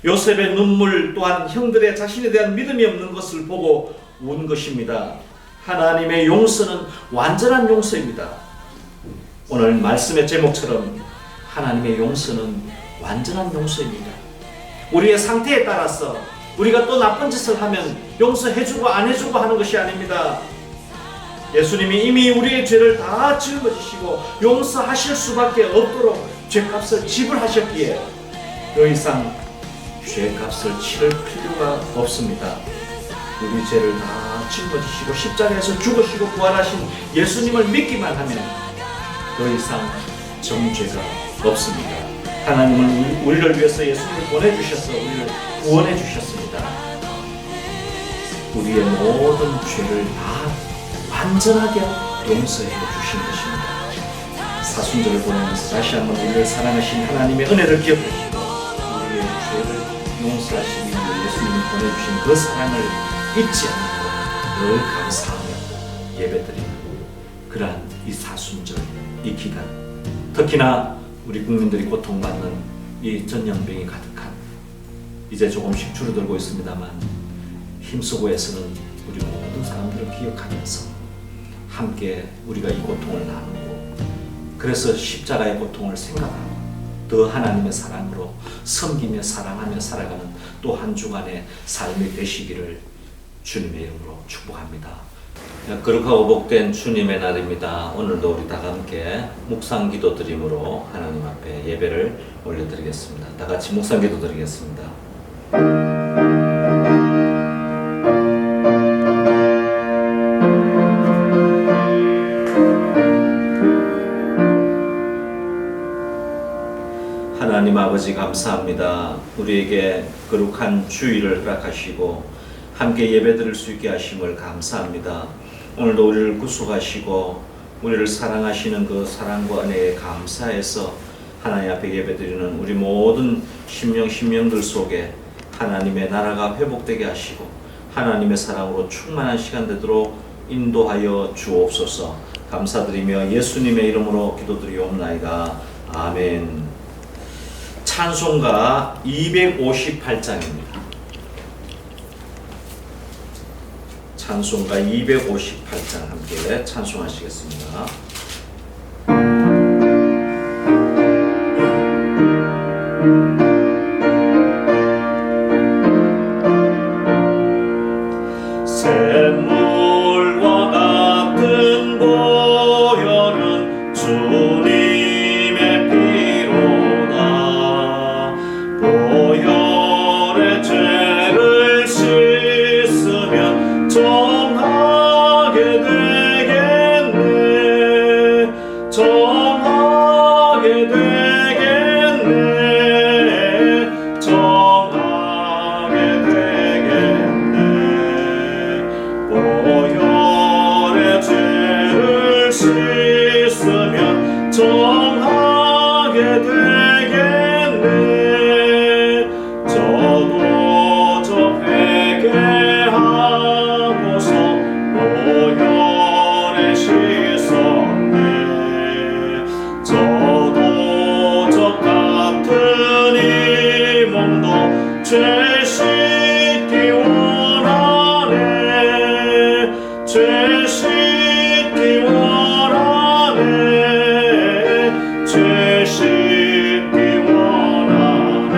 요셉의 눈물 또한 형들의 자신에 대한 믿음이 없는 것을 보고 운 것입니다. 하나님의 용서는 완전한 용서입니다. 오늘 말씀의 제목처럼 하나님의 용서는 완전한 용서입니다. 우리의 상태에 따라서 우리가 또 나쁜 짓을 하면 용서해주고 안 해주고 하는 것이 아닙니다. 예수님이 이미 우리의 죄를 다 짊어지시고 용서하실 수밖에 없도록 죄값을 지불하셨기에 더 이상 죄값을 치를 필요가 없습니다. 우리 죄를 다 짊어지시고 십자가에서 죽으시고 부활하신 예수님을 믿기만 하면 더 이상 정죄가 없습니다. 하나님은 우리를 위해서 예수님을 보내주셔서 우리를 구원해 주셨습니다. 우리의 모든 죄를 다 완전하게 용서해 주신 것입니다. 사순절을 보내면서 다시 한번 우리를 사랑하신 하나님의 은혜를 기억하시고 우리의 죄를 용서하시기 위해 예수님이 보내주신 그 사랑을 잊지 않고 늘 감사하며 예배드리는 그러한 이 사순절, 이 기간, 특히나 우리 국민들이 고통받는 이 전염병이 가득한, 이제 조금씩 줄어들고 있습니다만 힘쓰고 애쓰는 우리 모든 사람들을 기억하면서 함께 우리가 이 고통을 나누고, 그래서 십자가의 고통을 생각하고 더 하나님의 사랑으로 섬기며 사랑하며 살아가는 또 한 주간의 삶이 되시기를 주님의 이름으로 축복합니다. 거룩하고 복된 주님의 날입니다. 오늘도 우리 다 함께 묵상기도 드림으로 하나님 앞에 예배를 올려드리겠습니다. 다 같이 묵상기도 드리겠습니다. 하나님 아버지 감사합니다. 우리에게 거룩한 주일을 허락하시고 함께 예배드릴 수 있게 하심을 감사합니다. 오늘도 우리를 구속하시고 우리를 사랑하시는 그 사랑과 은혜에 감사해서 하나님 앞에 예배드리는 우리 모든 심령들 속에 하나님의 나라가 회복되게 하시고 하나님의 사랑으로 충만한 시간 되도록 인도하여 주옵소서. 감사드리며 예수님의 이름으로 기도드리옵나이다. 아멘. 찬송가 258장입니다. 찬송가 258장 함께 찬송하시겠습니다. 샘물과 같은 보혈은 주님의 피로다. 보혈의 죄를 씻으면 정하게 되겠네. 정하게 되겠네. 정하게 되겠네. 보혈의 죄를 씻으면 정하게 되겠네. 저도 저 회개하고서 보혈에 씻었네. 저도 저 같은 이 몸도 죄 씻기 원하네. 죄 씻기 원하네. 죄 씻기 원하네.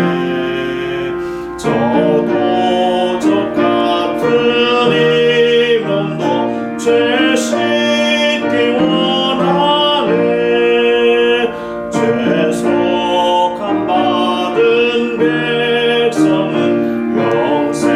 저도 저 같은 이 몸도 죄 씻기 원하네. 죄속함 받은 백성은 영생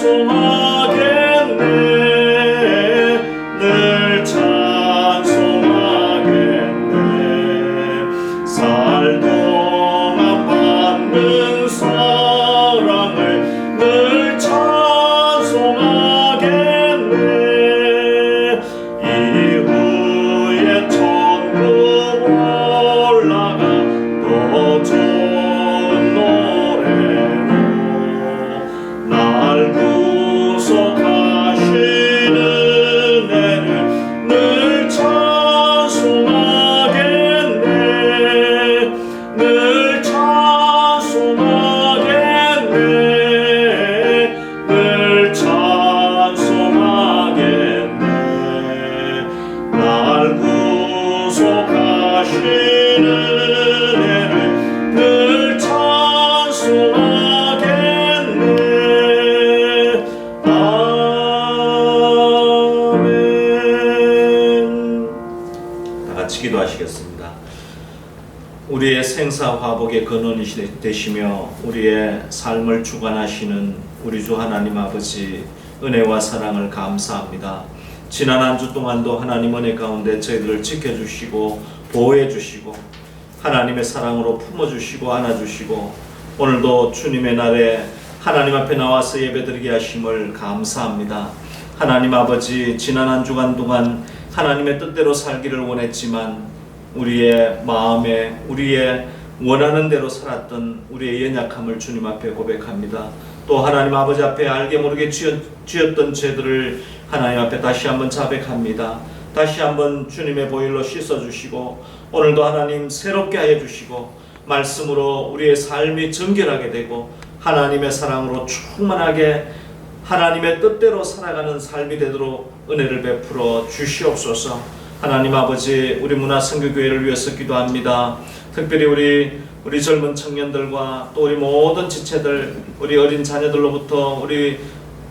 찬송하겠네. 늘 찬송하겠네. 살 동안 받는 사랑을 늘 찬송하겠네. 이후에 천국 올라가 더 좋은 노래로 날 구속하시는 은혜를 늘 찬송하겠네. 늘 찬송하겠네. 늘 찬송하겠네. 날 구속하시는 은혜를 늘 찬송하겠네. 아멘. 다 같이 기도하시겠습니다. 우리의 생사화복의 근원이 되시며 우리의 삶을 주관하시는 우리 주 하나님 아버지, 은혜와 사랑을 감사합니다. 지난 한 주 동안도 하나님 은혜 가운데 저희들을 지켜주시고 보호해주시고 하나님의 사랑으로 품어주시고 안아주시고 오늘도 주님의 날에 하나님 앞에 나와서 예배드리게 하심을 감사합니다. 하나님 아버지, 지난 한 주간 동안 하나님의 뜻대로 살기를 원했지만 우리의 마음에 우리의 원하는 대로 살았던 우리의 연약함을 주님 앞에 고백합니다. 또 하나님 아버지 앞에 알게 모르게 지었던 죄들을 하나님 앞에 다시 한번 자백합니다. 다시 한번 주님의 보혈로 씻어주시고 오늘도 하나님 새롭게 하여 주시고 말씀으로 우리의 삶이 정결하게 되고 하나님의 사랑으로 충만하게 하나님의 뜻대로 살아가는 삶이 되도록 은혜를 베풀어 주시옵소서. 하나님 아버지, 우리 문화선교교회를 위해서 기도합니다. 특별히 우리 젊은 청년들과 또 우리 모든 지체들, 우리 어린 자녀들로부터 우리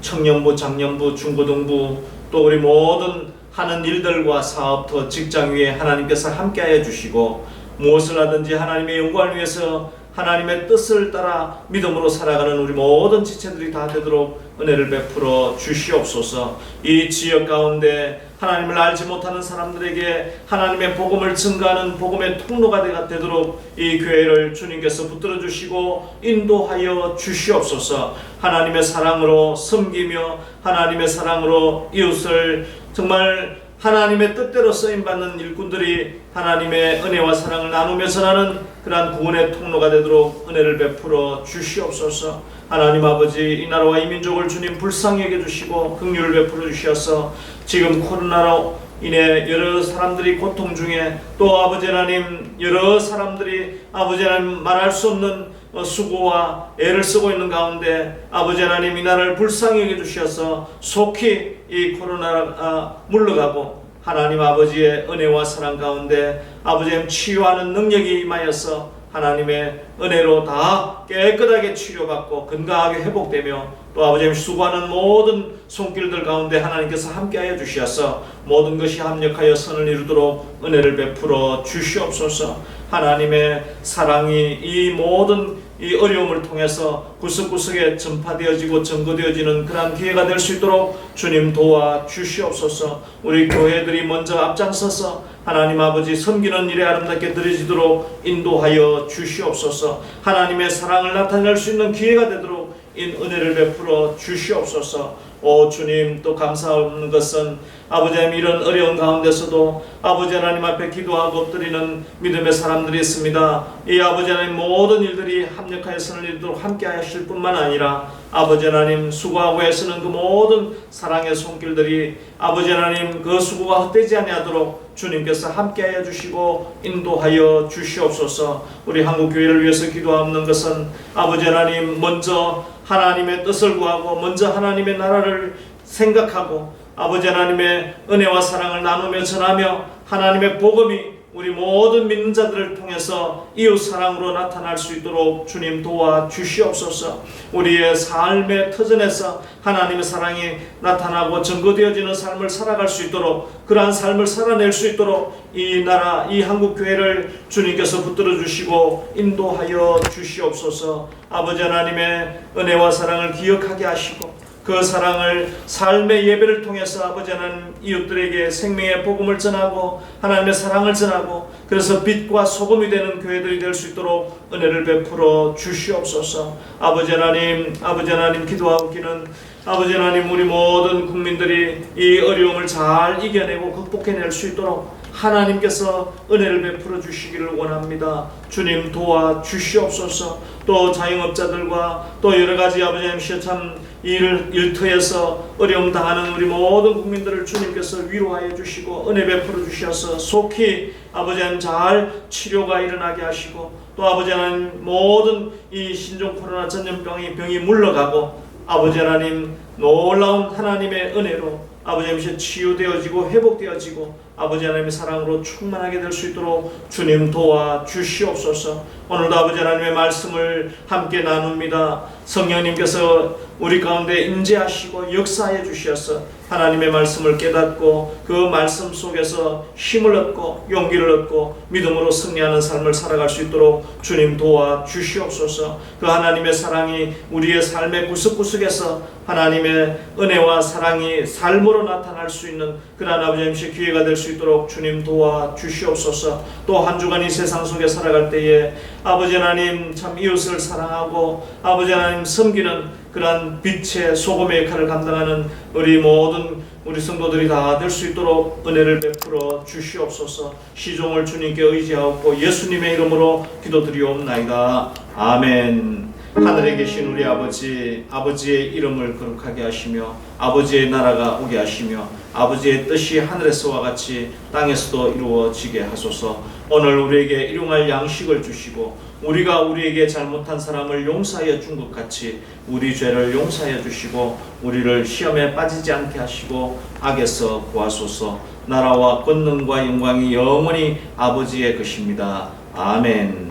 청년부, 장년부, 중고등부, 또 우리 모든 하는 일들과 사업터, 직장 위에 하나님께서 함께하여 주시고 무엇을 하든지 하나님의 영광을 위해서 하나님의 뜻을 따라 믿음으로 살아가는 우리 모든 지체들이 다 되도록 은혜를 베풀어 주시옵소서. 이 지역 가운데 하나님을 알지 못하는 사람들에게 하나님의 복음을 증거하는 복음의 통로가 되도록 이 교회를 주님께서 붙들어 주시고 인도하여 주시옵소서. 하나님의 사랑으로 섬기며 하나님의 사랑으로 이웃을 정말 하나님의 뜻대로 쓰임받는 일꾼들이 하나님의 은혜와 사랑을 나누며 전하는 그러한 구원의 통로가 되도록 은혜를 베풀어 주시옵소서. 하나님 아버지, 이 나라와 이 민족을 주님 불쌍히 여겨주시고 긍휼을 베풀어 주셔서 지금 코로나로 인해 여러 사람들이 고통 중에 또 아버지 하나님 여러 사람들이 아버지 하나님 말할 수 없는 수고와 애를 쓰고 있는 가운데 아버지 하나님 이 나라를 불쌍히 여겨주셔서 속히 이 코로나가 물러가고 하나님 아버지의 은혜와 사랑 가운데 아버지 하나님 치유하는 능력이 임하여서 하나님의 은혜로 다 깨끗하게 치료받고 건강하게 회복되며 또 아버지 하나님 수고하는 모든 손길들 가운데 하나님께서 함께하여 주시어서 모든 것이 합력하여 선을 이루도록 은혜를 베풀어 주시옵소서. 하나님의 사랑이 이 모든 이 어려움을 통해서 구석구석에 전파되어지고 전거되어지는 그러한 기회가 될 수 있도록 주님 도와 주시옵소서. 우리 교회들이 먼저 앞장서서 하나님 아버지 섬기는 일에 아름답게 드려지도록 인도하여 주시옵소서. 하나님의 사랑을 나타낼 수 있는 기회가 되도록 은혜를 베풀어 주시옵소서. 오 주님, 또 감사하는 것은 아버지 하나님 이런 어려운 가운데서도 아버지 하나님 앞에 기도하고 엎드리는 믿음의 사람들이 있습니다. 이 아버지 하나님 모든 일들이 합력하여 선을 이루도록 함께 하실 뿐만 아니라 아버지 하나님 수고하고 애쓰는 그 모든 사랑의 손길들이 아버지 하나님 그 수고가 헛되지 아니하도록 주님께서 함께하여 주시고 인도하여 주시옵소서. 우리 한국교회를 위해서 기도하는 것은 아버지 하나님 먼저 하나님의 뜻을 구하고 먼저 하나님의 나라를 생각하고 아버지 하나님의 은혜와 사랑을 나누며 전하며 하나님의 복음이 우리 모든 믿는 자들을 통해서 이웃 사랑으로 나타날 수 있도록 주님 도와 주시옵소서. 우리의 삶의 터전에서 하나님의 사랑이 나타나고 증거되어지는 삶을 살아갈 수 있도록 그러한 삶을 살아낼 수 있도록 이 나라 이 한국교회를 주님께서 붙들어 주시고 인도하여 주시옵소서. 아버지 하나님의 은혜와 사랑을 기억하게 하시고 그 사랑을 삶의 예배를 통해서 아버지 하나님 이웃들에게 생명의 복음을 전하고 하나님의 사랑을 전하고 그래서 빛과 소금이 되는 교회들이 될 수 있도록 은혜를 베풀어 주시옵소서. 아버지 하나님 기도하기는 아버지 하나님 우리 모든 국민들이 이 어려움을 잘 이겨내고 극복해낼 수 있도록 하나님께서 은혜를 베풀어 주시기를 원합니다. 주님 도와 주시옵소서. 또 자영업자들과 또 여러가지 아버지 하나님 참 일터에서 어려움 당하는 우리 모든 국민들을 주님께서 위로하여 주시고 은혜 베풀어 주셔서 속히 아버지 하나님 잘 치료가 일어나게 하시고 또 아버지 하나님 모든 이 신종 코로나 전염병이 물러가고 아버지 하나님 놀라운 하나님의 은혜로 아버지 하나님 치유되어지고 회복되어지고 아버지 하나님의 사랑으로 충만하게 될 수 있도록 주님 도와 주시옵소서. 오늘도 아버지 하나님의 말씀을 함께 나눕니다. 성령님께서 우리 가운데 임재하시고 역사해 주셔서 하나님의 말씀을 깨닫고 그 말씀 속에서 힘을 얻고 용기를 얻고 믿음으로 승리하는 삶을 살아갈 수 있도록 주님 도와 주시옵소서. 그 하나님의 사랑이 우리의 삶의 구석구석에서 하나님의 은혜와 사랑이 삶으로 나타날 수 있는 그러한 아버지 하나님의 기회가 될 수 있도록 주님 도와 주시옵소서. 또 한 주간 이 세상 속에 살아갈 때에 아버지 하나님 참 이웃을 사랑하고 아버지 하나님 섬기는 그러한 빛의 소금의 역할을 감당하는 우리 모든 우리 성도들이 다 될 수 있도록 은혜를 베풀어 주시옵소서. 시종을 주님께 의지하옵고 예수님의 이름으로 기도드리옵나이다. 아멘. 하늘에 계신 우리 아버지의 이름을 거룩하게 하시며 아버지의 나라가 오게 하시며 아버지의 뜻이 하늘에서와 같이 땅에서도 이루어지게 하소서. 오늘 우리에게 일용할 양식을 주시고 우리가 우리에게 잘못한 사람을 용서하여 준 것 같이 우리 죄를 용서하여 주시고 우리를 시험에 빠지지 않게 하시고 악에서 구하소서. 나라와 권능과 영광이 영원히 아버지의 것입니다. 아멘.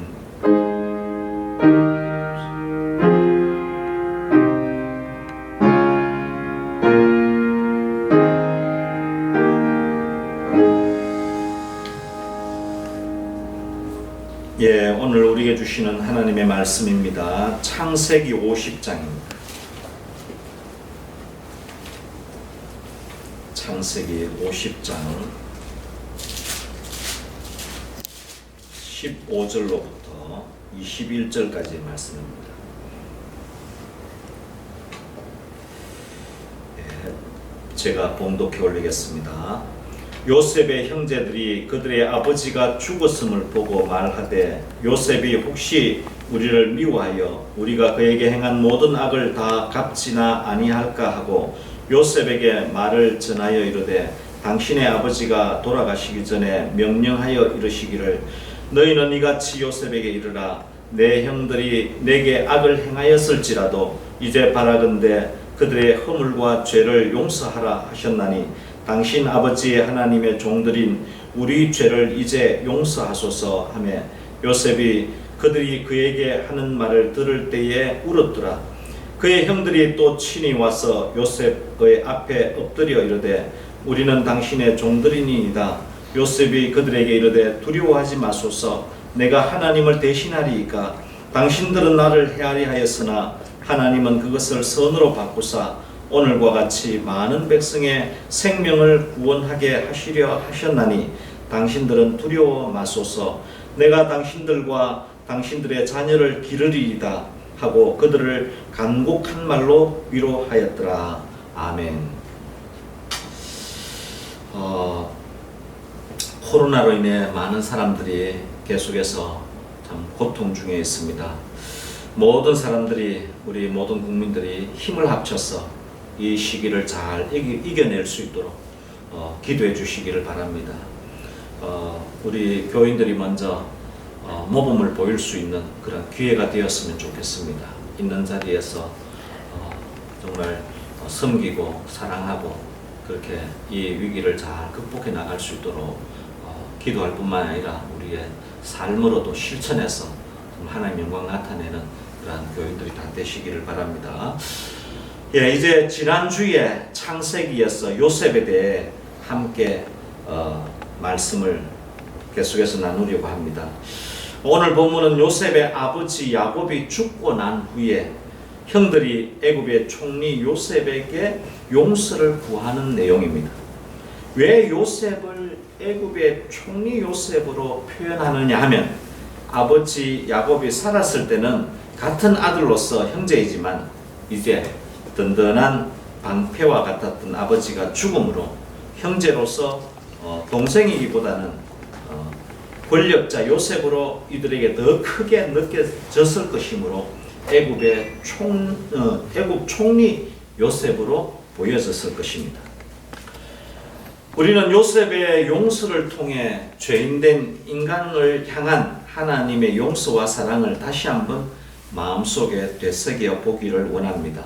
오늘 우리에게 주시는 하나님의 말씀입니다. 창세기 50장입니다. 창세기 50장 15절로부터 21절까지의 말씀입니다. 제가 봉독해 올리겠습니다. 요셉의 형제들이 그들의 아버지가 죽었음을 보고 말하되 요셉이 혹시 우리를 미워하여 우리가 그에게 행한 모든 악을 다 갚지나 아니할까 하고 요셉에게 말을 전하여 이르되 당신의 아버지가 돌아가시기 전에 명령하여 이르시기를 너희는 이같이 요셉에게 이르라 내 형들이 내게 악을 행하였을지라도 이제 바라건대 그들의 허물과 죄를 용서하라 하셨나니 당신 아버지의 하나님의 종들인 우리 죄를 이제 용서하소서 하며 요셉이 그들이 그에게 하는 말을 들을 때에 울었더라. 그의 형들이 또 친히 와서 요셉의 앞에 엎드려 이르되 우리는 당신의 종들이니이다. 요셉이 그들에게 이르되 두려워하지 마소서. 내가 하나님을 대신하리이까 당신들은 나를 헤아리 하였으나 하나님은 그것을 선으로 바꾸사 오늘과 같이 많은 백성의 생명을 구원하게 하시려 하셨나니 당신들은 두려워 마소서. 내가 당신들과 당신들의 자녀를 기르리이다 하고 그들을 간곡한 말로 위로하였더라. 아멘. 코로나로 인해 많은 사람들이 계속해서 참 고통 중에 있습니다. 모든 사람들이 우리 모든 국민들이 힘을 합쳐서 이 시기를 잘 이겨낼 수 있도록 기도해 주시기를 바랍니다. 우리 교인들이 먼저 모범을 보일 수 있는 그런 기회가 되었으면 좋겠습니다. 있는 자리에서 정말 섬기고 사랑하고 그렇게 이 위기를 잘 극복해 나갈 수 있도록 기도할 뿐만 아니라 우리의 삶으로도 실천해서 하나님의 영광 나타내는 그런 교인들이 다 되시기를 바랍니다. 이제 지난주에 창세기에서 요셉에 대해 함께 말씀을 계속해서 나누려고 합니다. 오늘 본문은 요셉의 아버지 야곱이 죽고 난 후에 형들이 애굽의 총리 요셉에게 용서를 구하는 내용입니다. 왜 요셉을 애굽의 총리 요셉으로 표현하느냐 하면 아버지 야곱이 살았을 때는 같은 아들로서 형제이지만 이제 든든한 방패와 같았던 아버지가 죽음으로 형제로서 동생이기보다는 권력자 요셉으로 이들에게 더 크게 느껴졌을 것이므로 애굽 총리 요셉으로 보여졌을 것입니다. 우리는 요셉의 용서를 통해 죄인된 인간을 향한 하나님의 용서와 사랑을 다시 한번 마음속에 되새겨 보기를 원합니다.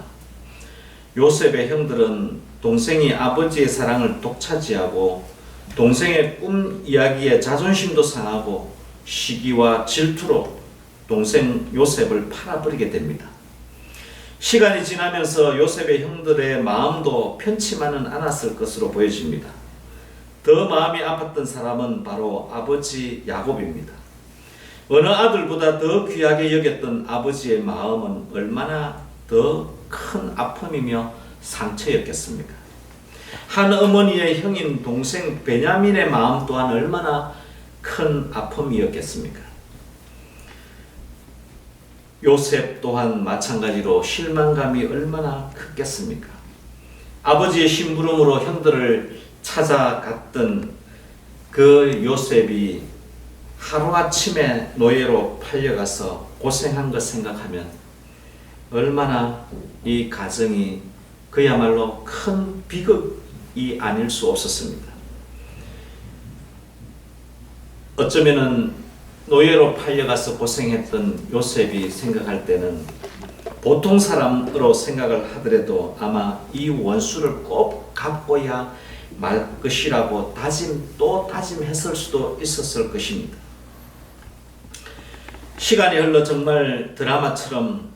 요셉의 형들은 동생이 아버지의 사랑을 독차지하고 동생의 꿈 이야기에 자존심도 상하고 시기와 질투로 동생 요셉을 팔아버리게 됩니다. 시간이 지나면서 요셉의 형들의 마음도 편치만은 않았을 것으로 보여집니다. 더 마음이 아팠던 사람은 바로 아버지 야곱입니다. 어느 아들보다 더 귀하게 여겼던 아버지의 마음은 얼마나 더 큰 아픔이며 상처였겠습니까? 한 어머니의 형인 동생 베냐민의 마음 또한 얼마나 큰 아픔이었겠습니까? 요셉 또한 마찬가지로 실망감이 얼마나 컸겠습니까? 아버지의 심부름으로 형들을 찾아갔던 그 요셉이 하루아침에 노예로 팔려가서 고생한 것 생각하면 얼마나 이 가정이 그야말로 큰 비극이 아닐 수 없었습니다. 어쩌면은 노예로 팔려가서 고생했던 요셉이 생각할 때는 보통 사람으로 생각을 하더라도 아마 이 원수를 꼭 갚고야 말 것이라고 다짐했을 수도 있었을 것입니다. 시간이 흘러 정말 드라마처럼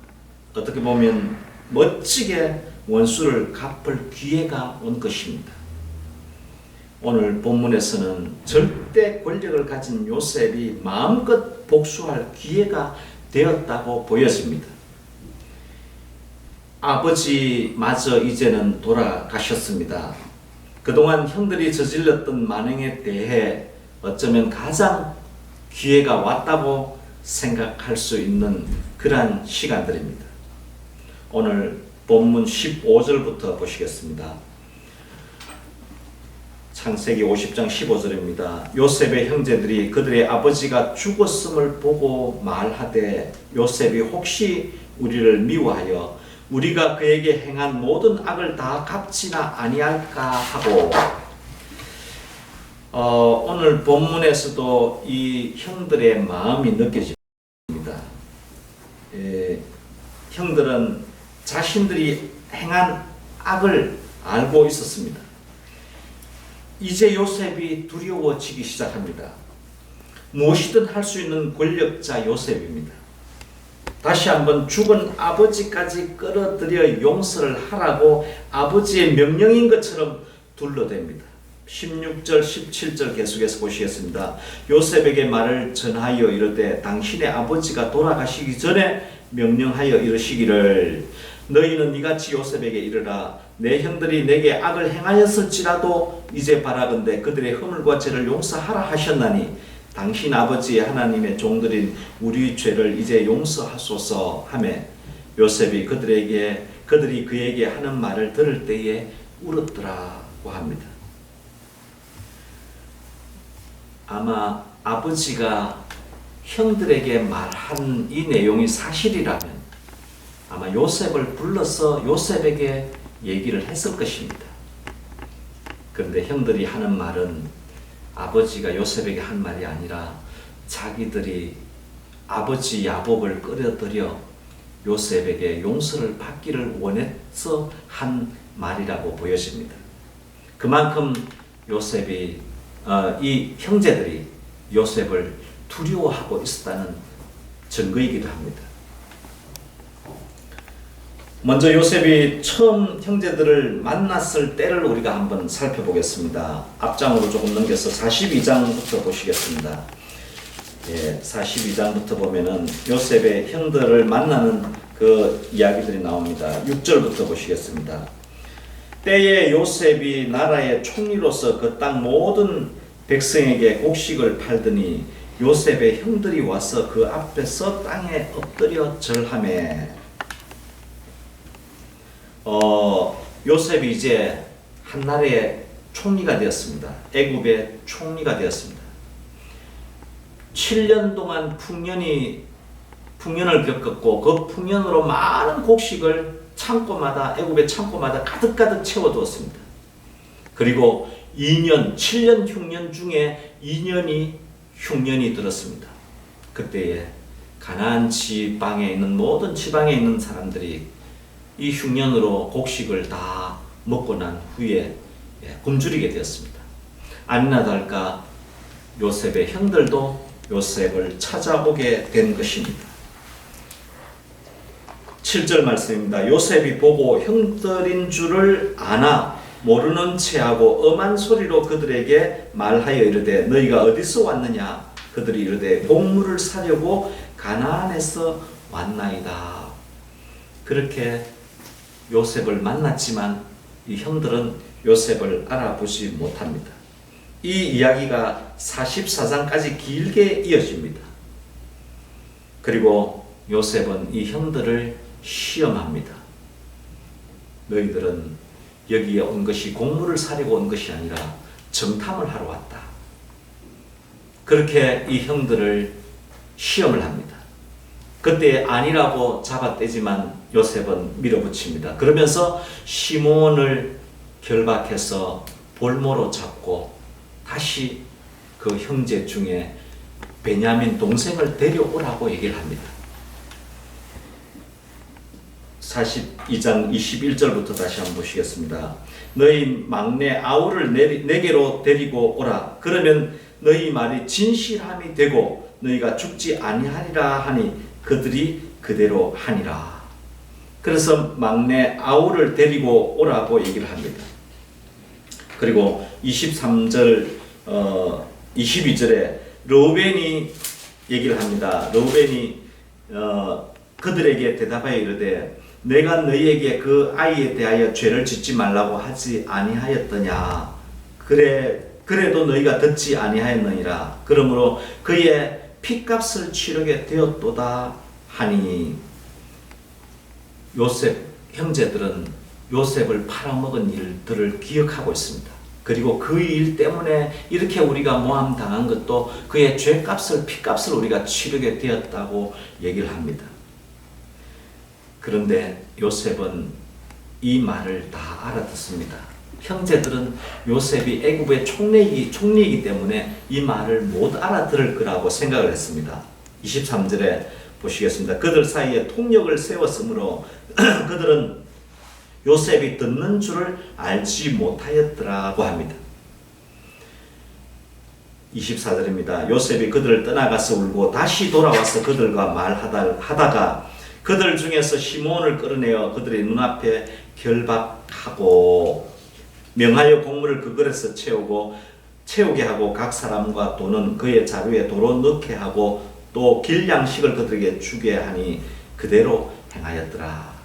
어떻게 보면 멋지게 원수를 갚을 기회가 온 것입니다. 오늘 본문에서는 절대 권력을 가진 요셉이 마음껏 복수할 기회가 되었다고 보여집니다. 아버지마저 이제는 돌아가셨습니다. 그동안 형들이 저질렀던 만행에 대해 어쩌면 가장 기회가 왔다고 생각할 수 있는 그러한 시간들입니다. 오늘 본문 15절부터 보시겠습니다. 창세기 50장 15절입니다. 요셉의 형제들이 그들의 아버지가 죽었음을 보고 말하되 요셉이 혹시 우리를 미워하여 우리가 그에게 행한 모든 악을 다 갚지나 아니할까 하고 오늘 본문에서도 이 형들의 마음이 느껴집니다. 형들은 자신들이 행한 악을 알고 있었습니다. 이제 요셉이 두려워지기 시작합니다. 무엇이든 할 수 있는 권력자 요셉입니다. 다시 한번 죽은 아버지까지 끌어들여 용서를 하라고 아버지의 명령인 것처럼 둘러댑니다. 16절 17절 계속해서 보시겠습니다. 요셉에게 말을 전하여 이르되 당신의 아버지가 돌아가시기 전에 명령하여 이르시기를 너희는 이같이 요셉에게 이르라 내 형들이 내게 악을 행하였을지라도 이제 바라건대 그들의 허물과 죄를 용서하라 하셨나니 당신 아버지의 하나님의 종들인 우리 죄를 이제 용서하소서 하며 요셉이 그들이 그에게 하는 말을 들을 때에 울었더라고 합니다. 아마 아버지가 형들에게 말한 이 내용이 사실이라면 아마 요셉을 불러서 요셉에게 얘기를 했을 것입니다. 그런데 형들이 하는 말은 아버지가 요셉에게 한 말이 아니라 자기들이 아버지 야곱을 끌어들여 요셉에게 용서를 받기를 원해서 한 말이라고 보여집니다. 그만큼 요셉이 이 형제들이 요셉을 두려워하고 있었다는 증거이기도 합니다. 먼저 요셉이 처음 형제들을 만났을 때를 우리가 한번 살펴보겠습니다. 앞장으로 조금 넘겨서 42장부터 보시겠습니다. 42장부터 보면은 요셉의 형들을 만나는 그 이야기들이 나옵니다. 6절부터 보시겠습니다. 때에 요셉이 나라의 총리로서 그 땅 모든 백성에게 곡식을 팔더니 요셉의 형들이 와서 그 앞에서 땅에 엎드려 절하매. 요셉이 이제 한 나라의 총리가 되었습니다. 애굽의 총리가 되었습니다. 7년 동안 풍년을 겪었고 그 풍년으로 많은 곡식을 창고마다, 애굽의 창고마다 가득가득 채워두었습니다. 그리고 7년 흉년 중에 2년이 흉년이 들었습니다. 그때에 가나안 지방에 있는 모든 지방에 있는 사람들이 이 흉년으로 곡식을 다 먹고 난 후에 굶주리게 되었습니다. 아니나 다를까 요셉의 형들도 요셉을 찾아오게 된 것입니다. 7절 말씀입니다. 요셉이 보고 형들인 줄을 아나 모르는 체하고 엄한 소리로 그들에게 말하여 이르되 너희가 어디서 왔느냐? 그들이 이르되 곡물을 사려고 가나안에서 왔나이다. 그렇게 요셉을 만났지만 이 형들은 요셉을 알아보지 못합니다. 이 이야기가 44장까지 길게 이어집니다. 그리고 요셉은 이 형들을 시험합니다. 너희들은 여기에 온 것이 곡물을 사려고 온 것이 아니라 정탐을 하러 왔다. 그렇게 이 형들을 시험을 합니다. 그때 아니라고 잡아떼지만 요셉은 밀어붙입니다. 그러면서 시몬을 결박해서 볼모로 잡고 다시 그 형제 중에 베냐민 동생을 데려오라고 얘기를 합니다. 42장 21절부터 다시 한번 보시겠습니다. 너희 막내 아우를 내게로 데리고 오라. 그러면 너희 말이 진실함이 되고 너희가 죽지 아니하리라 하니 그들이 그대로 하니라. 그래서 막내 아우를 데리고 오라고 얘기를 합니다. 그리고 23절 22절에 르우벤이 얘기를 합니다. 르우벤이 그들에게 대답하여 이르되 내가 너희에게 그 아이에 대하여 죄를 짓지 말라고 하지 아니하였더냐. 그래도 너희가 듣지 아니하였느니라. 그러므로 그의 핏값을 치르게 되었도다 하니. 요셉 형제들은 요셉을 팔아먹은 일들을 기억하고 있습니다. 그리고 그 일 때문에 이렇게 우리가 모함당한 것도 그의 죄값을, 핏값을 우리가 치르게 되었다고 얘기를 합니다. 그런데 요셉은 이 말을 다 알아듣습니다. 형제들은 요셉이 애굽의 총리이기 때문에 이 말을 못 알아들을 거라고 생각을 했습니다. 23절에 보시겠습니다. 그들 사이에 통역을 세웠으므로 그들은 요셉이 듣는 줄을 알지 못하였더라고 합니다. 24절입니다. 요셉이 그들을 떠나가서 울고 다시 돌아와서 그들과 말하다가 그들 중에서 시몬을 끌어내어 그들의 눈앞에 결박하고 명하여 곡물을 그 그릇에 채우게 하고 각 사람과 돈은 그의 자루에 도로 넣게 하고 또 길 양식을 그들에게 주게 하니 그대로 행하였더라.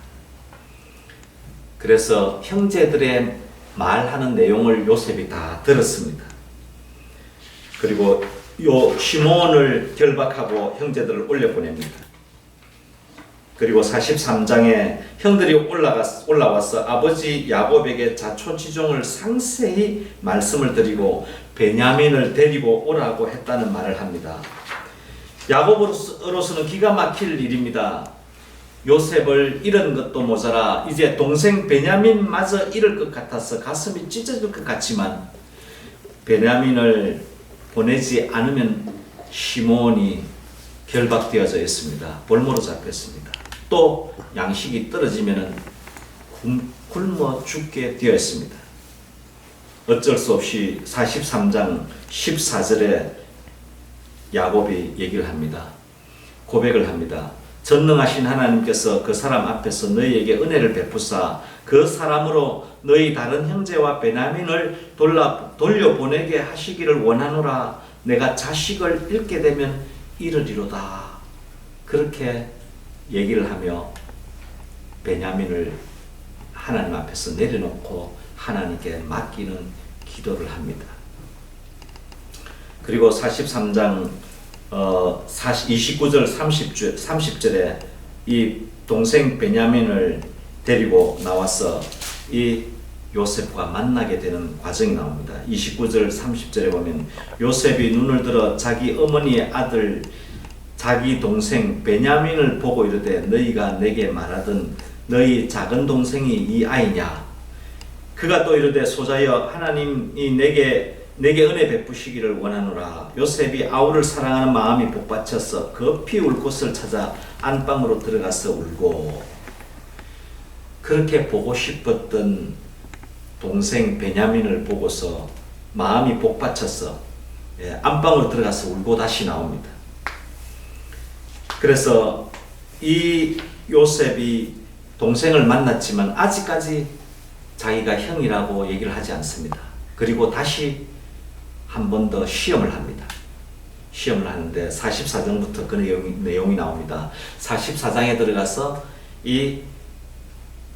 그래서 형제들의 말하는 내용을 요셉이 다 들었습니다. 그리고 요 시몬을 결박하고 형제들을 올려보냅니다. 그리고 43장에 형들이 올라와서 아버지 야곱에게 자초지종을 상세히 말씀을 드리고 베냐민을 데리고 오라고 했다는 말을 합니다. 야곱으로서는 기가 막힐 일입니다. 요셉을 잃은 것도 모자라 이제 동생 베냐민마저 잃을 것 같아서 가슴이 찢어질 것 같지만 베냐민을 보내지 않으면 시몬이 결박되어져 있습니다. 볼모로 잡혔습니다. 또 양식이 떨어지면 굶어 죽게 되어 있습니다. 어쩔 수 없이 43장 14절에 야곱이 얘기를 합니다. 고백을 합니다. 전능하신 하나님께서 그 사람 앞에서 너희에게 은혜를 베푸사 그 사람으로 너희 다른 형제와 베냐민을 돌려보내게 하시기를 원하노라. 내가 자식을 잃게 되면 이르리로다. 그렇게 얘기를 하며 베냐민을 하나님 앞에서 내려놓고 하나님께 맡기는 기도를 합니다. 그리고 43장 29절 30절에 이 동생 베냐민을 데리고 나와서 이 요셉과 만나게 되는 과정이 나옵니다. 29절 30절에 보면 요셉이 눈을 들어 자기 어머니의 아들 자기 동생 베냐민을 보고 이르되 너희가 내게 말하던 너희 작은 동생이 이 아이냐? 그가 또 이르되 소자여 하나님이 내게 은혜 베푸시기를 원하노라. 요셉이 아우를 사랑하는 마음이 복받쳐서 급히 울 곳을 찾아 안방으로 들어가서 울고, 그렇게 보고 싶었던 동생 베냐민을 보고서 마음이 복받쳐서 안방으로 들어가서 울고 다시 나옵니다. 그래서 이 요셉이 동생을 만났지만 아직까지 자기가 형이라고 얘기를 하지 않습니다. 그리고 다시 한 번 더 시험을 합니다. 시험을 하는데 44장부터 그 내용이 나옵니다. 44장에 들어가서 이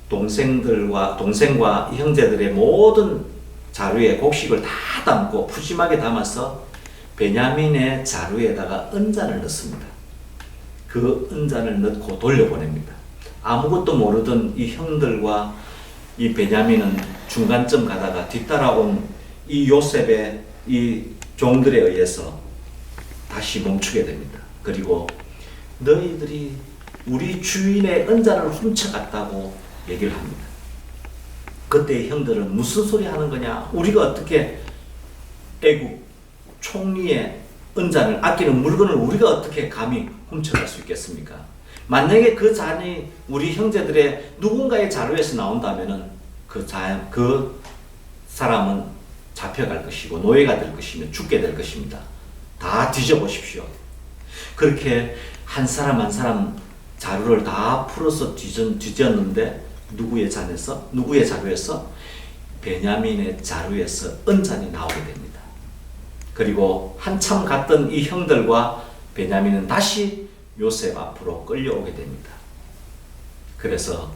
동생과 형제들의 모든 자루에 곡식을 다 담고 푸짐하게 담아서 베냐민의 자루에다가 은잔을 넣습니다. 그 은잔을 넣고 돌려보냅니다. 아무것도 모르던 이 형들과 이 베냐민은 중간쯤 가다가 뒤따라온 이 요셉의 이 종들에 의해서 다시 멈추게 됩니다. 그리고 너희들이 우리 주인의 은잔을 훔쳐갔다고 얘기를 합니다. 그때 형들은 무슨 소리 하는 거냐? 우리가 어떻게 애국 총리의 은잔을, 아끼는 물건을 우리가 어떻게 감히 훔쳐갈 수 있겠습니까? 만약에 그 잔이 우리 형제들의 누군가의 자루에서 나온다면은 그 사람은 잡혀갈 것이고 노예가 될 것이며 죽게 될 것입니다. 다 뒤져보십시오. 그렇게 한 사람 한 사람 자루를 다 풀어서 뒤졌는데 누구의 자루에서? 베냐민의 자루에서 은잔이 나오게 됩니다. 그리고 한참 갔던 이 형들과 베냐민은 다시 요셉 앞으로 끌려오게 됩니다. 그래서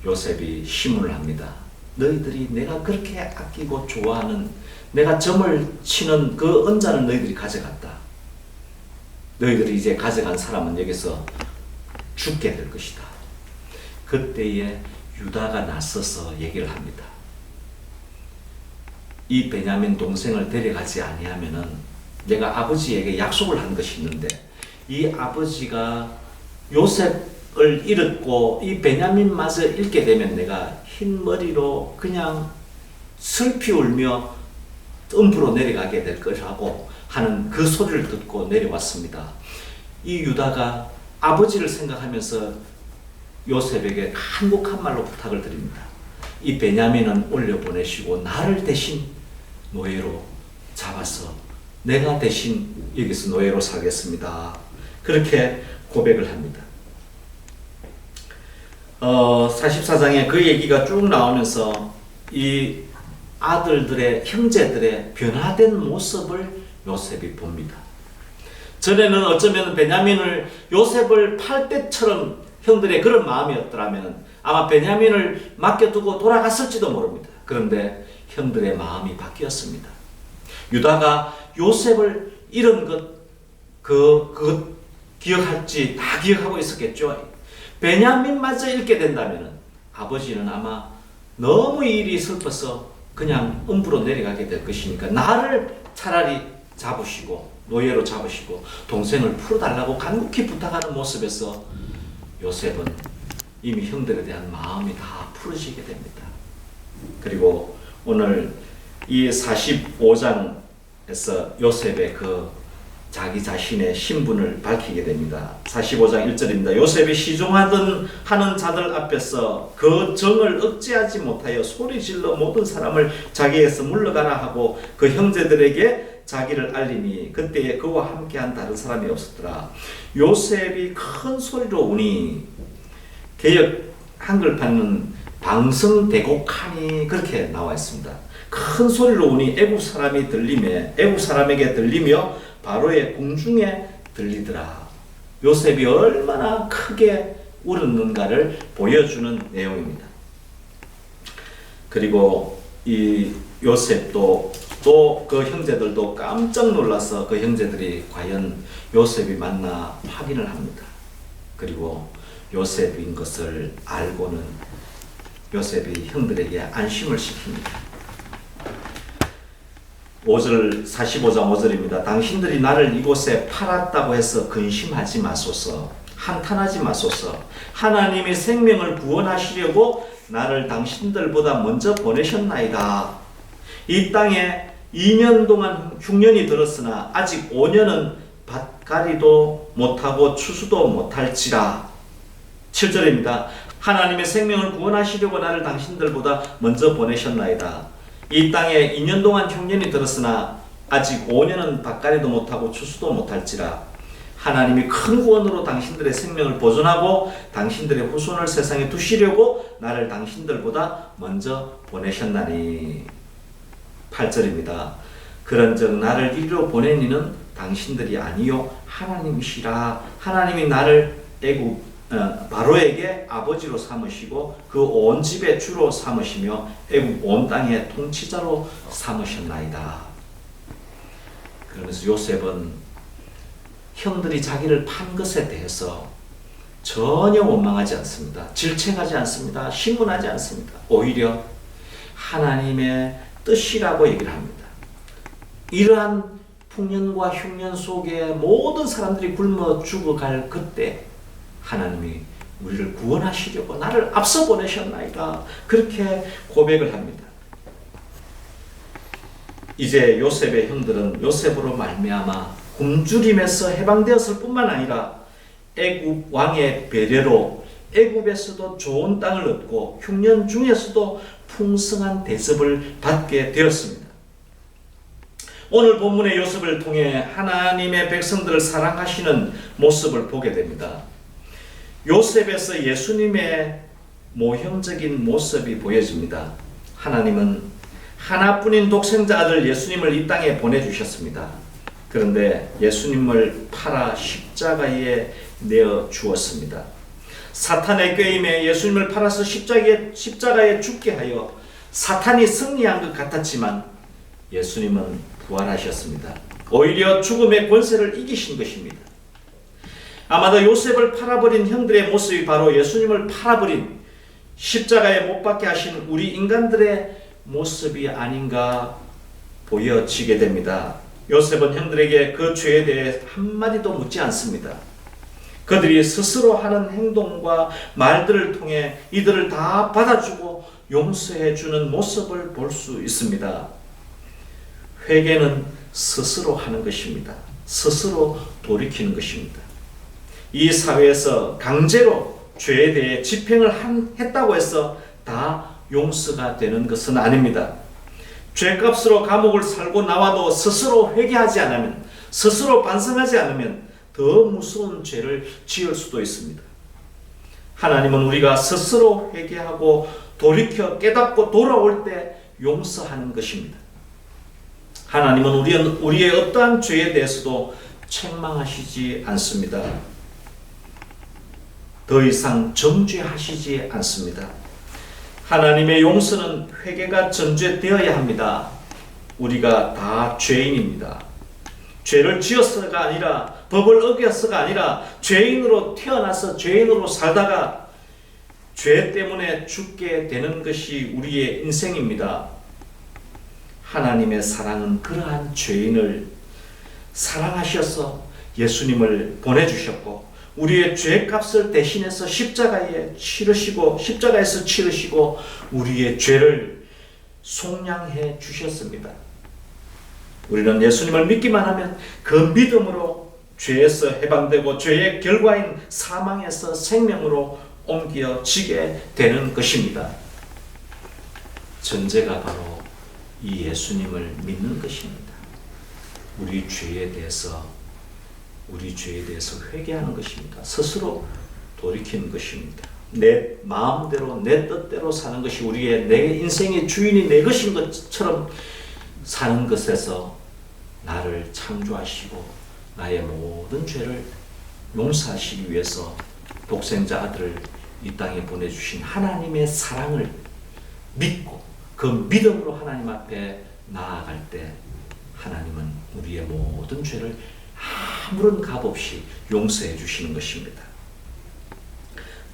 요셉이 시문을 합니다. 너희들이 내가 그렇게 아끼고 좋아하는, 내가 점을 치는 그 은잔을 너희들이 가져갔다. 너희들이 이제 가져간 사람은 여기서 죽게 될 것이다. 그때에 유다가 나서서 얘기를 합니다. 이 베냐민 동생을 데려가지 아니하면은 내가 아버지에게 약속을 한 것이 있는데, 이 아버지가 요셉을 잃었고 이 베냐민마저 잃게 되면 내가 흰 머리로 그냥 슬피 울며 음부로 내려가게 될 것이라고 하는 그 소리를 듣고 내려왔습니다. 이 유다가 아버지를 생각하면서 요셉에게 한곡한 말로 부탁을 드립니다. 이 베냐민은 올려보내시고 나를 대신 노예로 잡아서 내가 대신 여기서 노예로 살겠습니다. 그렇게 고백을 합니다. 44장에 그 얘기가 쭉 나오면서 이 아들들의, 형제들의 변화된 모습을 요셉이 봅니다. 전에는 어쩌면 베냐민을, 요셉을 팔 때처럼 형들의 그런 마음이었더라면 아마 베냐민을 맡겨두고 돌아갔을지도 모릅니다. 그런데 형들의 마음이 바뀌었습니다. 유다가 요셉을 잃은 그 기억할지 다 기억하고 있었겠죠. 베냐민마저 잃게 된다면 아버지는 아마 너무 이 일이 슬퍼서 그냥 음부로 내려가게 될 것이니까 나를 차라리 잡으시고 노예로 잡으시고 동생을 풀어달라고 간곡히 부탁하는 모습에서 요셉은 이미 형들에 대한 마음이 다 풀어지게 됩니다. 그리고 오늘 이 45장에서 요셉의 자기 자신의 신분을 밝히게 됩니다. 45장 1절입니다. 요셉이 시종하던 하는 자들 앞에서 그 정을 억제하지 못하여 소리질러 모든 사람을 자기에서 물러가라 하고 그 형제들에게 자기를 알리니 그때에 그와 함께한 다른 사람이 없었더라. 요셉이 큰 소리로 우니, 개역 한글판은 방성대곡하니 그렇게 나와 있습니다. 큰 소리로 우니 애국 사람에게 들리며 바로의 궁중에 들리더라. 요셉이 얼마나 크게 울었는가를 보여주는 내용입니다. 그리고 이 요셉도 또 그 형제들도 깜짝 놀라서 그 형제들이 과연 요셉이 맞나 확인을 합니다. 그리고 요셉인 것을 알고는 요셉이 형들에게 안심을 시킵니다. 45장 5절입니다. 당신들이 나를 이곳에 팔았다고 해서 근심하지 마소서. 한탄하지 마소서. 하나님이 생명을 구원하시려고 나를 당신들보다 먼저 보내셨나이다. 이 땅에 2년 동안 흉년이 들었으나 아직 5년은 밭가리도 못하고 추수도 못할지라. 7절입니다. 하나님의 생명을 구원하시려고 나를 당신들보다 먼저 보내셨나이다. 이 땅에 2년 동안 흉년이 들었으나 아직 5년은 밭가리도 못하고 추수도 못할지라. 하나님이 큰 구원으로 당신들의 생명을 보존하고 당신들의 후손을 세상에 두시려고 나를 당신들보다 먼저 보내셨나니. 8절입니다. 그런즉 나를 이리로 보낸 이는 당신들이 아니요 하나님이시라. 하나님이 나를 애굽 바로에게 아버지로 삼으시고 그 온 집의 주로 삼으시며 애굽 온 땅의 통치자로 삼으셨나이다. 그러면서 요셉은 형들이 자기를 판 것에 대해서 전혀 원망하지 않습니다. 질책하지 않습니다. 신문하지 않습니다. 오히려 하나님의 뜻이라고 얘기를 합니다. 이러한 풍년과 흉년 속에 모든 사람들이 굶어 죽어갈 그때 하나님이 우리를 구원하시려고 나를 앞서 보내셨나이다. 그렇게 고백을 합니다. 이제 요셉의 형들은 요셉으로 말미암아 굶주림에서 해방되었을 뿐만 아니라 애굽 왕의 배려로 애굽에서도 좋은 땅을 얻고 흉년 중에서도 풍성한 대접을 받게 되었습니다. 오늘 본문의 요셉을 통해 하나님의 백성들을 사랑하시는 모습을 보게 됩니다. 요셉에서 예수님의 모형적인 모습이 보여집니다. 하나님은 하나뿐인 독생자 아들 예수님을 이 땅에 보내주셨습니다. 그런데 예수님을 팔아 십자가에 내어 주었습니다. 사탄의 꾀임에 예수님을 팔아서 십자가에 죽게 하여 사탄이 승리한 것 같았지만 예수님은 부활하셨습니다. 오히려 죽음의 권세를 이기신 것입니다. 아마도 요셉을 팔아버린 형들의 모습이 바로 예수님을 팔아버린 십자가에 못 박게 하신 우리 인간들의 모습이 아닌가 보여지게 됩니다. 요셉은 형들에게 그 죄에 대해 한마디도 묻지 않습니다. 그들이 스스로 하는 행동과 말들을 통해 이들을 다 받아주고 용서해주는 모습을 볼 수 있습니다. 회개는 스스로 하는 것입니다. 스스로 돌이키는 것입니다. 이 사회에서 강제로 죄에 대해 집행을 했다고 해서 다 용서가 되는 것은 아닙니다. 죄값으로 감옥을 살고 나와도 스스로 회개하지 않으면, 스스로 반성하지 않으면 더 무서운 죄를 지을 수도 있습니다. 하나님은 우리가 스스로 회개하고 돌이켜 깨닫고 돌아올 때 용서하는 것입니다. 하나님은 우리의 어떠한 죄에 대해서도 책망하시지 않습니다. 더 이상 정죄하시지 않습니다. 하나님의 용서는 회개가 전제되어야 합니다. 우리가 다 죄인입니다. 죄를 지었어가 아니라, 법을 어겼어가 아니라 죄인으로 태어나서 죄인으로 살다가 죄 때문에 죽게 되는 것이 우리의 인생입니다. 하나님의 사랑은 그러한 죄인을 사랑하셔서 예수님을 보내주셨고 우리의 죄값을 대신해서 십자가에서 치르시고 우리의 죄를 속량해 주셨습니다. 우리는 예수님을 믿기만 하면 그 믿음으로 죄에서 해방되고 죄의 결과인 사망에서 생명으로 옮겨지게 되는 것입니다. 전제가 바로 이 예수님을 믿는 것입니다. 우리 죄에 대해서 회개하는 것입니다. 스스로 돌이키는 것입니다. 내 마음대로 내 뜻대로 사는 것이 내 인생의 주인이 내 것인 것처럼 사는 것에서 나를 창조하시고 나의 모든 죄를 용서하시기 위해서 독생자 아들을 이 땅에 보내주신 하나님의 사랑을 믿고 그 믿음으로 하나님 앞에 나아갈 때 하나님은 우리의 모든 죄를 아무런 값 없이 용서해 주시는 것입니다.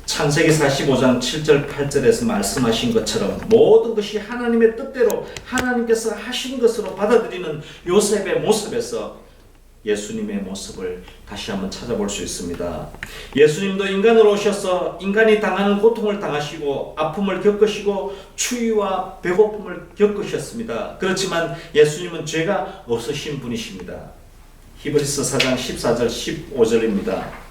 창세기 45장 7절 8절에서 말씀하신 것처럼 모든 것이 하나님의 뜻대로 하나님께서 하신 것으로 받아들이는 요셉의 모습에서 예수님의 모습을 다시 한번 찾아볼 수 있습니다. 예수님도 인간으로 오셔서 인간이 당하는 고통을 당하시고 아픔을 겪으시고 추위와 배고픔을 겪으셨습니다. 그렇지만 예수님은 죄가 없으신 분이십니다. 히브리서 4장 14절 15절입니다.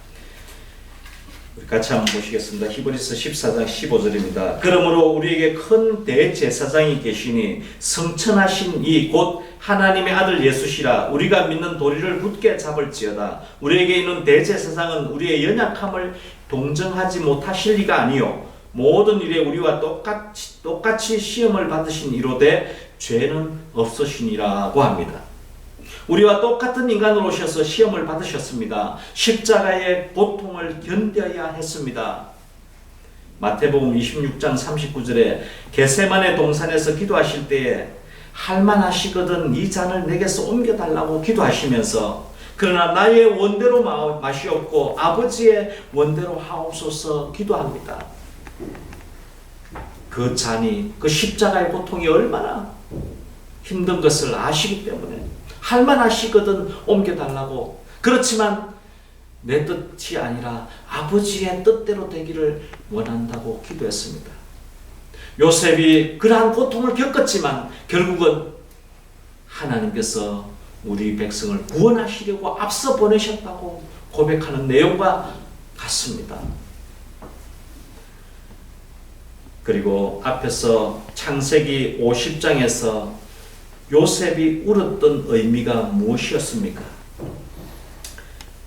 우리 같이 한번 보시겠습니다. 히브리서 14장 15절입니다. 그러므로 우리에게 큰 대제사장이 계시니 성천하신 이 곧 하나님의 아들 예수시라. 우리가 믿는 도리를 굳게 잡을지어다. 우리에게 있는 대제사장은 우리의 연약함을 동정하지 못하실 리가 아니요 모든 일에 우리와 똑같이 시험을 받으신 이로되 죄는 없으시니라고 합니다. 우리와 똑같은 인간으로 오셔서 시험을 받으셨습니다. 십자가의 고통을 견뎌야 했습니다. 마태복음 26장 39절에 겟세마네 동산에서 기도하실 때에 할만하시거든 이 잔을 내게서 옮겨달라고 기도하시면서 그러나 나의 원대로 마시옵고 아버지의 원대로 하옵소서 기도합니다. 그 잔이 그 십자가의 고통이 얼마나 힘든 것을 아시기 때문에 할만하시거든 옮겨달라고. 그렇지만 내 뜻이 아니라 아버지의 뜻대로 되기를 원한다고 기도했습니다. 요셉이 그러한 고통을 겪었지만 결국은 하나님께서 우리 백성을 구원하시려고 앞서 보내셨다고 고백하는 내용과 같습니다. 그리고 앞에서 창세기 50장에서 요셉이 울었던 의미가 무엇이었습니까?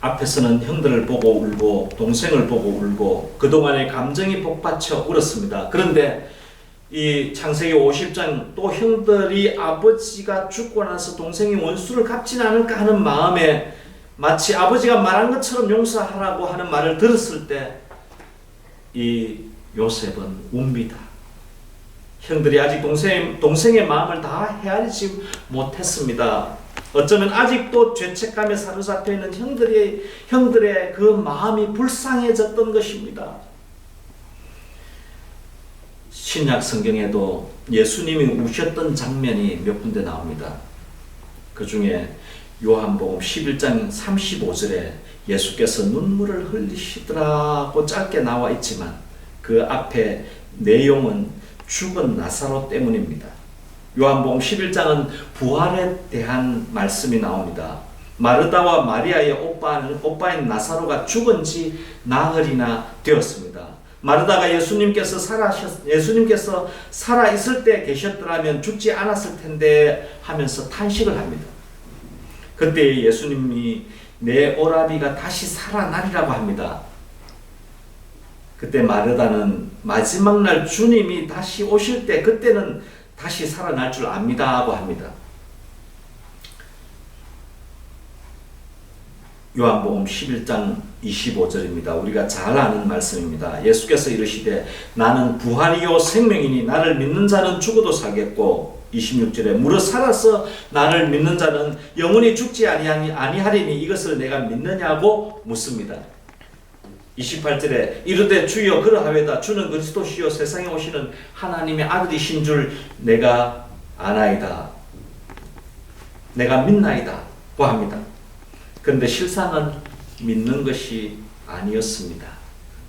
앞에서는 형들을 보고 울고 동생을 보고 울고 그동안의 감정이 복받쳐 울었습니다. 그런데 이 창세기 50장 또 형들이 아버지가 죽고 나서 동생이 원수를 갚진 않을까 하는 마음에 마치 아버지가 말한 것처럼 용서하라고 하는 말을 들었을 때 이 요셉은 웁니다. 형들이 아직 동생의 마음을 다 헤아리지 못했습니다. 어쩌면 아직도 죄책감에 사로잡혀 있는 형들의 그 마음이 불쌍해졌던 것입니다. 신약 성경에도 예수님이 우셨던 장면이 몇 군데 나옵니다. 그 중에 요한복음 11장 35절에 예수께서 눈물을 흘리시더라고 짧게 나와 있지만 그 앞에 내용은 죽은 나사로 때문입니다. 요한복음 11장은 부활에 대한 말씀이 나옵니다. 마르다와 마리아의 오빠인 나사로가 죽은 지 나흘이나 되었습니다. 마르다가 예수님께서 살아 있을 때 계셨더라면 죽지 않았을 텐데 하면서 탄식을 합니다. 그때 예수님이 내 오라비가 다시 살아나리라고 합니다. 그때 마르다는 마지막 날 주님이 다시 오실 때 그때는 다시 살아날 줄 압니다 하고 합니다. 요한복음 11장 25절입니다. 우리가 잘 아는 말씀입니다. 예수께서 이르시되 나는 부활이요 생명이니 나를 믿는 자는 죽어도 살겠고 26절에 무릇 살아서 나를 믿는 자는 영원히 죽지 아니하리니 이것을 내가 믿느냐고 묻습니다. 28절에 이르되 주여 그러하외다 주는 그리스도시요 세상에 오시는 하나님의 아들이신 줄 내가 아나이다. 내가 믿나이다 고 합니다. 그런데 실상은 믿는 것이 아니었습니다.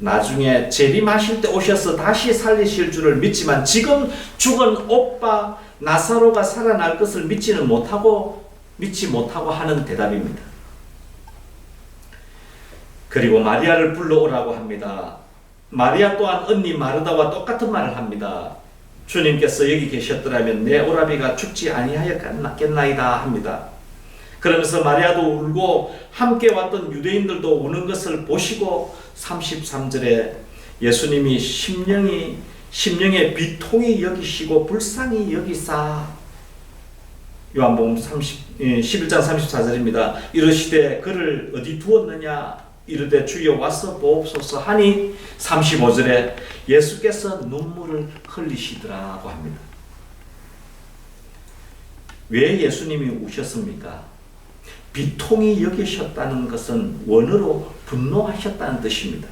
나중에 재림하실 때 오셔서 다시 살리실 줄을 믿지만 지금 죽은 오빠 나사로가 살아날 것을 믿지 못하고 하는 대답입니다. 그리고 마리아를 불러오라고 합니다. 마리아 또한 언니 마르다와 똑같은 말을 합니다. 주님께서 여기 계셨더라면 내 오라비가 죽지 아니하였겠나이다 합니다. 그러면서 마리아도 울고 함께 왔던 유대인들도 우는 것을 보시고 33절에 예수님이 심령의 비통이 여기시고 불쌍히 여기사 요한복음 11장 34절입니다. 이르시되 그를 어디 두었느냐 이르되 주여 와서 보옵소서 하니 35절에 예수께서 눈물을 흘리시더라고 합니다. 왜 예수님이 우셨습니까? 비통히 여기셨다는 것은 원어로 분노하셨다는 뜻입니다.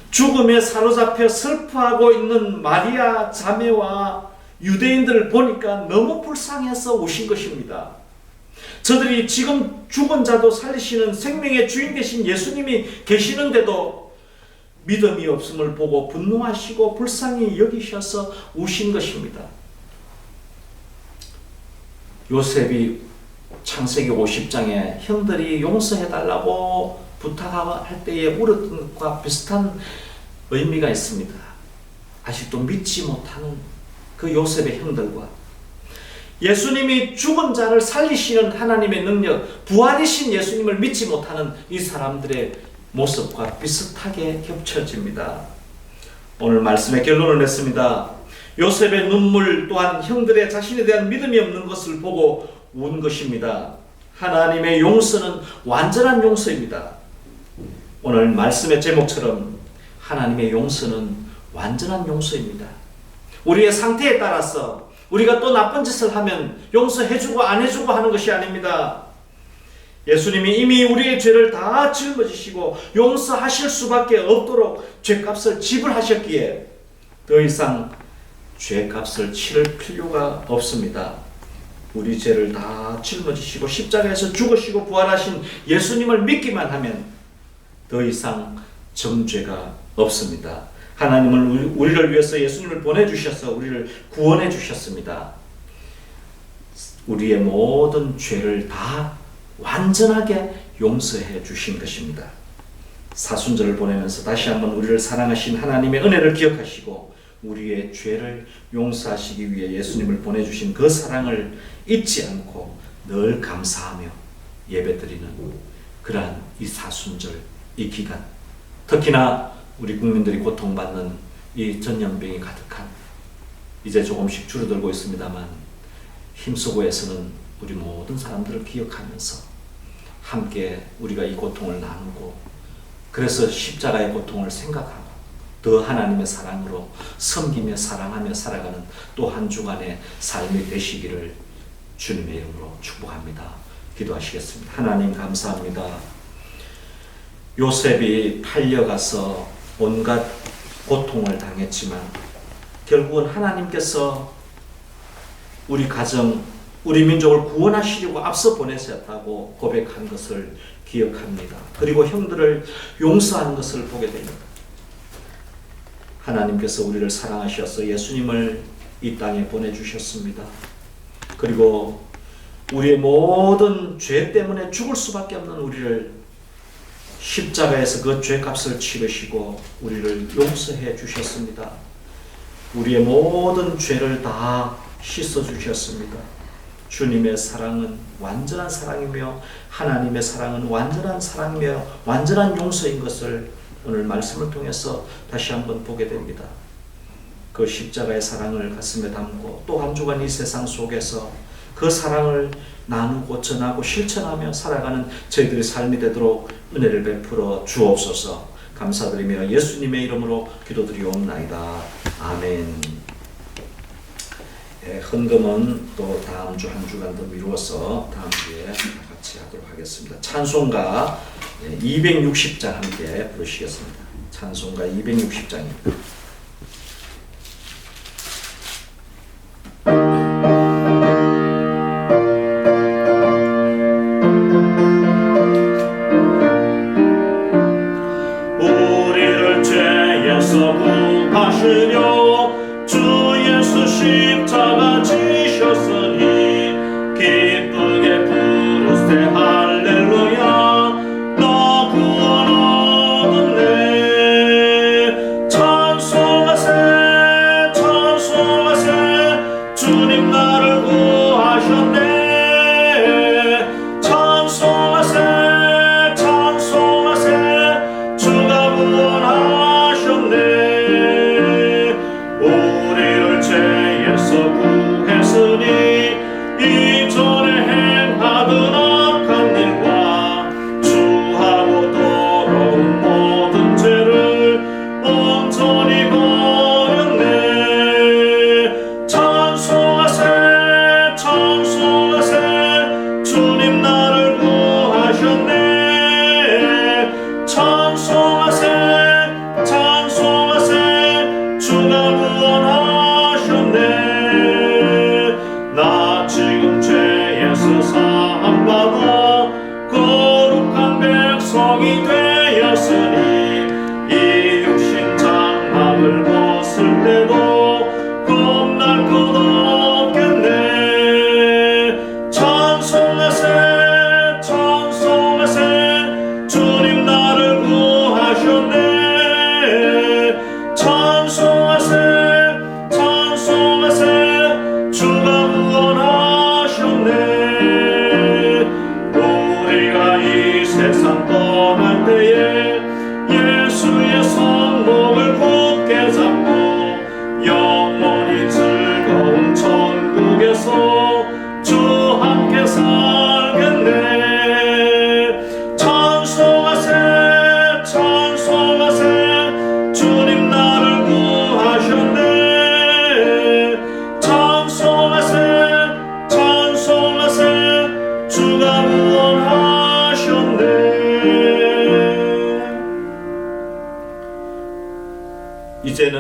죽음에 사로잡혀 슬퍼하고 있는 마리아 자매와 유대인들을 보니까 너무 불쌍해서 우신 것입니다. 저들이 지금 죽은 자도 살리시는 생명의 주인 되신 예수님이 계시는데도 믿음이 없음을 보고 분노하시고 불쌍히 여기셔서 우신 것입니다. 요셉이 창세기 50장에 형들이 용서해달라고 부탁할 때에 울었던 것과 비슷한 의미가 있습니다. 아직도 믿지 못하는 그 요셉의 형들과 예수님이 죽은 자를 살리시는 하나님의 능력, 부활이신 예수님을 믿지 못하는 이 사람들의 모습과 비슷하게 겹쳐집니다. 오늘 말씀의 결론을 냈습니다. 요셉의 눈물 또한 형들의 자신에 대한 믿음이 없는 것을 보고 운 것입니다. 하나님의 용서는 완전한 용서입니다. 오늘 말씀의 제목처럼 하나님의 용서는 완전한 용서입니다. 우리의 상태에 따라서 우리가 또 나쁜 짓을 하면 용서해주고 안 해주고 하는 것이 아닙니다. 예수님이 이미 우리의 죄를 다 짊어지시고 용서하실 수밖에 없도록 죄값을 지불하셨기에 더 이상 죄값을 치를 필요가 없습니다. 우리 죄를 다 짊어지시고 십자가에서 죽으시고 부활하신 예수님을 믿기만 하면 더 이상 정죄가 없습니다. 하나님은 우리를 위해서 예수님을 보내주셔서 우리를 구원해 주셨습니다. 우리의 모든 죄를 다 완전하게 용서해 주신 것입니다. 사순절을 보내면서 다시 한번 우리를 사랑하신 하나님의 은혜를 기억하시고 우리의 죄를 용서하시기 위해 예수님을 보내주신 그 사랑을 잊지 않고 늘 감사하며 예배드리는 그러한 이 사순절, 이 기간, 특히나 우리 국민들이 고통받는 이 전염병이 가득한, 이제 조금씩 줄어들고 있습니다만 힘쓰고에서는 우리 모든 사람들을 기억하면서 함께 우리가 이 고통을 나누고, 그래서 십자가의 고통을 생각하고 더 하나님의 사랑으로 섬기며 사랑하며 살아가는 또 한 주간의 삶이 되시기를 주님의 이름으로 축복합니다. 기도하시겠습니다. 하나님 감사합니다. 요셉이 팔려가서 온갖 고통을 당했지만 결국은 하나님께서 우리 가정, 우리 민족을 구원하시려고 앞서 보내셨다고 고백한 것을 기억합니다. 그리고 형들을 용서하는 것을 보게 됩니다. 하나님께서 우리를 사랑하셔서 예수님을 이 땅에 보내주셨습니다. 그리고 우리의 모든 죄 때문에 죽을 수밖에 없는 우리를 십자가에서 그 죄값을 치르시고 우리를 용서해 주셨습니다. 우리의 모든 죄를 다 씻어 주셨습니다. 주님의 사랑은 완전한 사랑이며 하나님의 사랑은 완전한 사랑이며 완전한 용서인 것을 오늘 말씀을 통해서 다시 한번 보게 됩니다. 그 십자가의 사랑을 가슴에 담고 또 한 주간 이 세상 속에서 그 사랑을 나누고 전하고 실천하며 살아가는 저희들의 삶이 되도록 은혜를 베풀어 주옵소서. 감사드리며 예수님의 이름으로 기도드리옵나이다. 아멘. 헌금은 또 다음 주 한 주간 더 미루어서 다음 주에 같이 하도록 하겠습니다. 찬송가 260장 함께 부르시겠습니다. 찬송가 260장입니다. 우리를 죄에서 구하시려 주 예수 십자가 지셨으니 기쁘게 부르세 할렐루야 너 구원 얻었네. 찬송하세 찬송하세 주님 나를 구하셨네. 찬송하세 찬송하세 주가 구원하셨네. 우리를 죄에서 구했으니 이제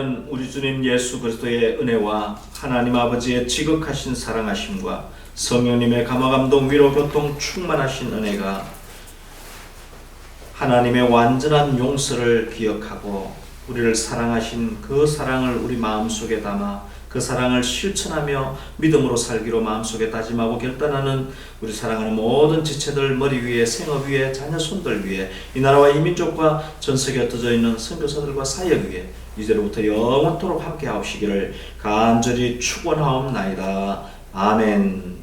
이제는 우리 주님 예수 그리스도의 은혜와 하나님 아버지의 지극하신 사랑하심과 성령님의 감화감동 위로 교통 충만하신 은혜가 하나님의 완전한 용서를 기억하고 우리를 사랑하신 그 사랑을 우리 마음속에 담아 그 사랑을 실천하며 믿음으로 살기로 마음속에 다짐하고 결단하는 우리 사랑하는 모든 지체들 머리 위에 생업 위에 자녀 손들 위에 이 나라와 이 민족과 전 세계에 흩어져 있는 선교사들과 사역 위에 이제로부터 영원토록 함께 하옵시기를 간절히 축원하옵나이다. 아멘.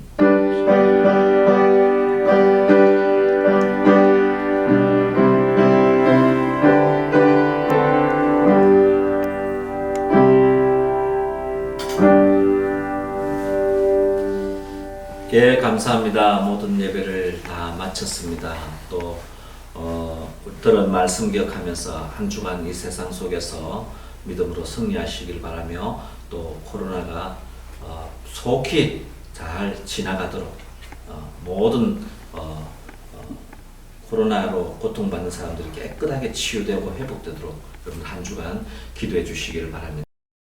예, 감사합니다. 모든 예배를 다 마쳤습니다. 또 들은 말씀 기억하면서 한 주간 이 세상 속에서 믿음으로 승리하시길 바라며 또 코로나가 속히 잘 지나가도록 모든 코로나로 고통받는 사람들이 깨끗하게 치유되고 회복되도록 여러분 한 주간 기도해 주시기를 바랍니다.